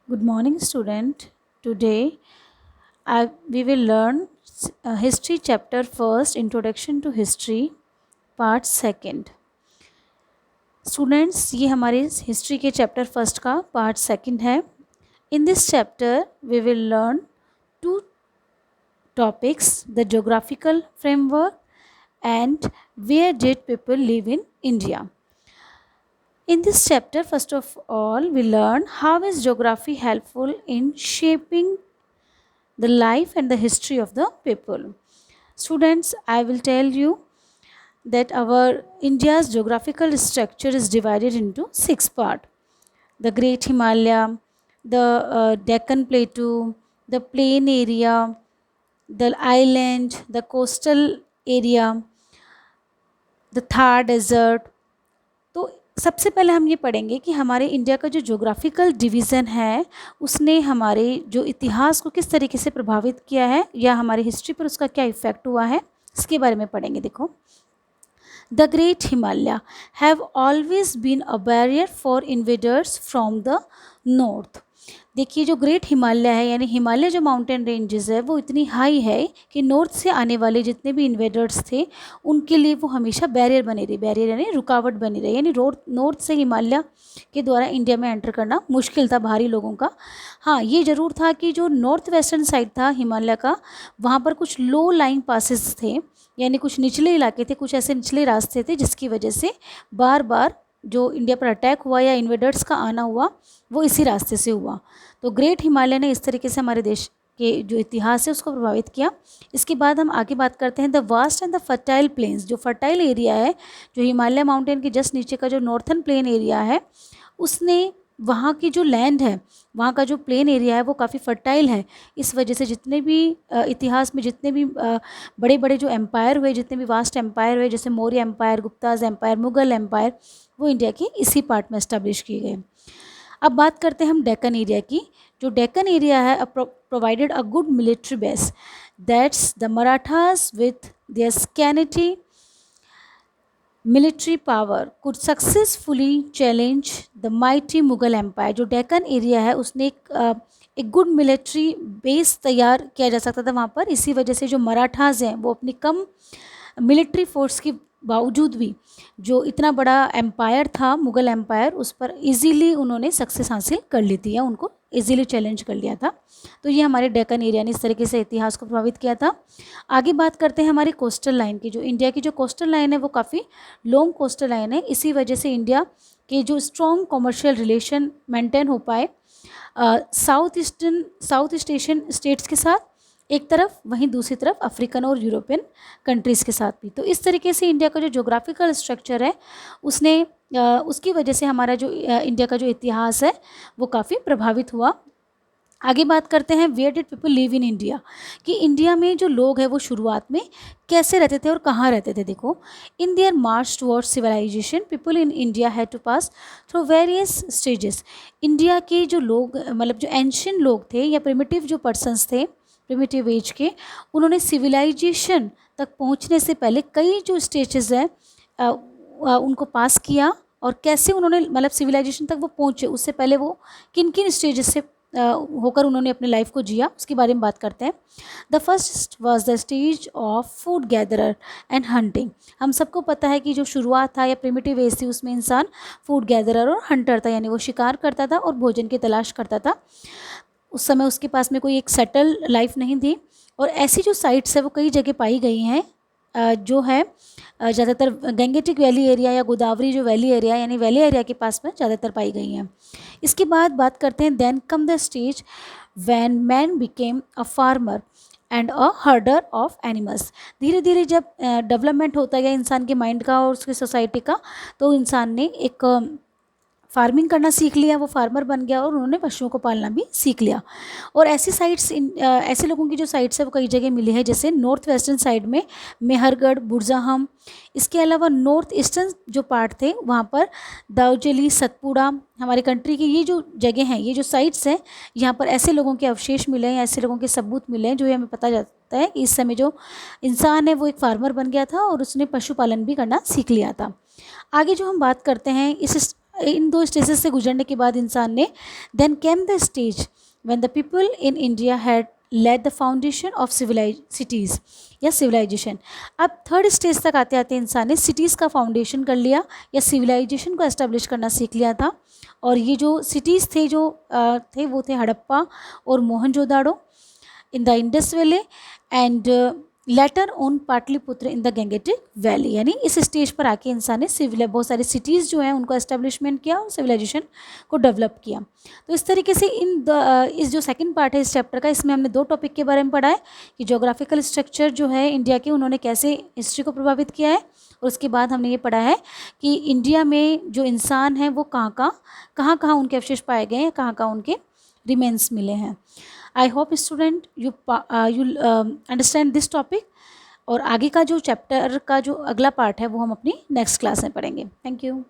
Good morning, student. Today we will learn History chapter first, Introduction to History, part second. Students, ये हमारे history के chapter first का part second है. In this chapter, we will learn two topics: the geographical framework and where did people live in India. In this chapter, first of all, we learn how is geography helpful in shaping the life and the history of the people. Students, I will tell you that our India's geographical structure is divided into 6 parts: the Great Himalaya, the Deccan Plateau, the plain area, the island, the coastal area, the Thar Desert. तो सबसे पहले हम ये पढ़ेंगे कि हमारे India का जो ज्योग्राफिकल डिवीज़न है उसने हमारे जो इतिहास को किस तरीके से प्रभावित किया है या हमारी हिस्ट्री पर उसका क्या इफ़ेक्ट हुआ है, इसके बारे में पढ़ेंगे. देखो, the great Himalaya have always been a barrier for invaders from the north. देखिए, जो ग्रेट हिमालय है यानी हिमालय जो माउंटेन रेंजेस है वो इतनी हाई है कि नॉर्थ से आने वाले जितने भी इन्वेडर्स थे उनके लिए वो हमेशा बैरियर बने रहे. बैरियर यानी रुकावट बनी रही, यानी नॉर्थ से हिमालय के द्वारा इंडिया में एंटर करना मुश्किल था भारी लोगों का. हाँ, ये ज़रूर था कि जो नॉर्थ वेस्टर्न साइड था हिमालय का, वहाँ पर कुछ लो लाइंग पासेस थे, यानी कुछ निचले इलाके थे, कुछ ऐसे निचले रास्ते थे जिसकी वजह से बार बार जो इंडिया पर अटैक हुआ या इन्वेडर्स का आना हुआ वो इसी रास्ते से हुआ. तो ग्रेट हिमालय ने इस तरीके से हमारे देश के जो इतिहास है उसको प्रभावित किया. इसके बाद हम आगे बात करते हैं the vast and the fertile planes. जो फर्टाइल एरिया है, जो हिमालय माउंटेन के जस्ट नीचे का जो नॉर्थन प्लेन एरिया है, उसने वहाँ की जो लैंड है, वहाँ का जो प्लेन एरिया है वो काफ़ी फर्टाइल है. इस वजह से जितने भी इतिहास में जितने भी बड़े बड़े जो एम्पायर हुए, जितने भी वास्ट एम्पायर हुए, जैसे Maurya empire, Guptas empire, Mughal empire, वो इंडिया के इसी पार्ट में इस्टेब्लिश किए गए. अब बात करते हैं हम डेक्कन एरिया की. जो डेक्कन एरिया है provided a good military base. That's the Marathas with their scanty military power could successfully challenge the mighty Mughal empire. जो डेक्कन एरिया है उसने एक गुड मिलिट्री बेस तैयार किया जा सकता था वहाँ पर. इसी वजह से जो मराठास हैं वो अपनी कम मिलिट्री फोर्स के बावजूद भी जो इतना बड़ा एम्पायर था मुग़ल एम्पायर, उस पर इजीली उन्होंने सक्सेस हासिल कर ली थी या उनको इजीली चैलेंज कर लिया था. तो ये हमारे डेक्कन एरिया ने इस तरीके से इतिहास को प्रभावित किया था. आगे बात करते हैं हमारी कोस्टल लाइन की. जो इंडिया की जो कोस्टल लाइन है वो काफ़ी लॉन्ग कोस्टल लाइन है. इसी वजह से इंडिया के जो स्ट्रॉन्ग कमर्शियल रिलेशन मेंटेन हो पाए साउथ ईस्ट एशियन स्टेट्स के साथ एक तरफ, वहीं दूसरी तरफ अफ्रीकन और यूरोपियन कंट्रीज़ के साथ भी. तो इस तरीके से इंडिया का जो ज्योग्राफिकल स्ट्रक्चर है उसने उसकी वजह से हमारा जो इंडिया का जो इतिहास है वो काफ़ी प्रभावित हुआ. आगे बात करते हैं where did people live in India, कि इंडिया में जो लोग हैं वो शुरुआत में कैसे रहते थे और कहाँ रहते थे. देखो, in their march towards civilisation people in India had to pass through various stages. India के जो लोग, मतलब जो एंशियंट लोग थे या प्रिमिटिव जो पर्सनस थे प्रिमिटिव एज के, उन्होंने सिविलाइजेशन तक पहुंचने से पहले कई जो स्टेजेस हैं उनको पास किया. और कैसे उन्होंने, मतलब सिविलाइजेशन तक वो पहुंचे उससे पहले वो किन किन स्टेजेस से होकर उन्होंने अपने लाइफ को जिया, उसके बारे में बात करते हैं. The first was the stage of food gatherer and hunting. हम सबको पता है कि जो शुरुआत था या प्रिमिटिव एज थी उसमें इंसान फूड गैदरर और हंटर था, यानी वो शिकार करता था और भोजन की तलाश करता था. उस समय उसके पास में कोई एक सेटल लाइफ नहीं थी. और ऐसी जो साइट्स है वो कई जगह पाई गई हैं, जो है ज़्यादातर गंगेटिक वैली एरिया या गोदावरी जो वैली एरिया यानी वैली एरिया के पास में ज़्यादातर पाई गई हैं. इसके बाद बात करते हैं then come the stage when man became a farmer and a herder of animals. धीरे धीरे जब डेवलपमेंट होता गया इंसान के माइंड का और उसकी सोसाइटी का, तो इंसान ने एक फार्मिंग करना सीख लिया, वो फार्मर बन गया और उन्होंने पशुओं को पालना भी सीख लिया. और ऐसी साइट्स ऐसे लोगों की जो साइट्स है वो कई जगह मिली है, जैसे नॉर्थ वेस्टर्न साइड में मेहरगढ़, बुरजाहम. इसके अलावा नॉर्थ ईस्टर्न जो पार्ट थे वहाँ पर दाउजेली, सतपुड़ा, हमारे कंट्री की ये जो जगह हैं, ये जो साइट्स हैं, यहाँ पर ऐसे लोगों के अवशेष मिले हैं, ऐसे लोगों के सबूत मिले हैं, जो हमें पता जाता है कि इस समय जो इंसान है वो एक फार्मर बन गया था और उसने पशुपालन भी करना सीख लिया था. आगे जो हम बात करते हैं इस इन 2 स्टेजेस से गुजरने के बाद इंसान ने then came the stage when the people in India had laid the foundation of cities या सिविलाइजेशन। अब थर्ड स्टेज तक आते आते इंसान ने सिटीज़ का फाउंडेशन कर लिया या सिविलाइजेशन को एस्टेब्लिश करना सीख लिया था। और ये जो सिटीज़ थे जो थे वो थे हड़प्पा और Mohenjodaro in the Indus valley and later on Pataliputra in the Gangetic valley. यानी इस स्टेज पर आके इंसान ने सिविल बहुत सारी सिटीज़ जो हैं उनको एस्टेब्लिशमेंट किया और सिविलाइजेशन को डेवलप किया। तो इस तरीके से इस जो सेकंड पार्ट है इस चैप्टर का, इसमें हमने 2 टॉपिक के बारे में पढ़ा है कि जोग्राफिकल स्ट्रक्चर जो है इंडिया के उन्होंने कैसे हिस्ट्री को प्रभावित किया है, और उसके बाद हमने ये पढ़ा है कि इंडिया में जो इंसान हैं वो कहाँ उनके अवशेष पाए गए हैं, कहाँ उनके रिमेन्स मिले हैं। I hope student you understand this topic, और आगे का जो चैप्टर का जो अगला पार्ट है वो हम अपनी नेक्स्ट क्लास में पढ़ेंगे। Thank you.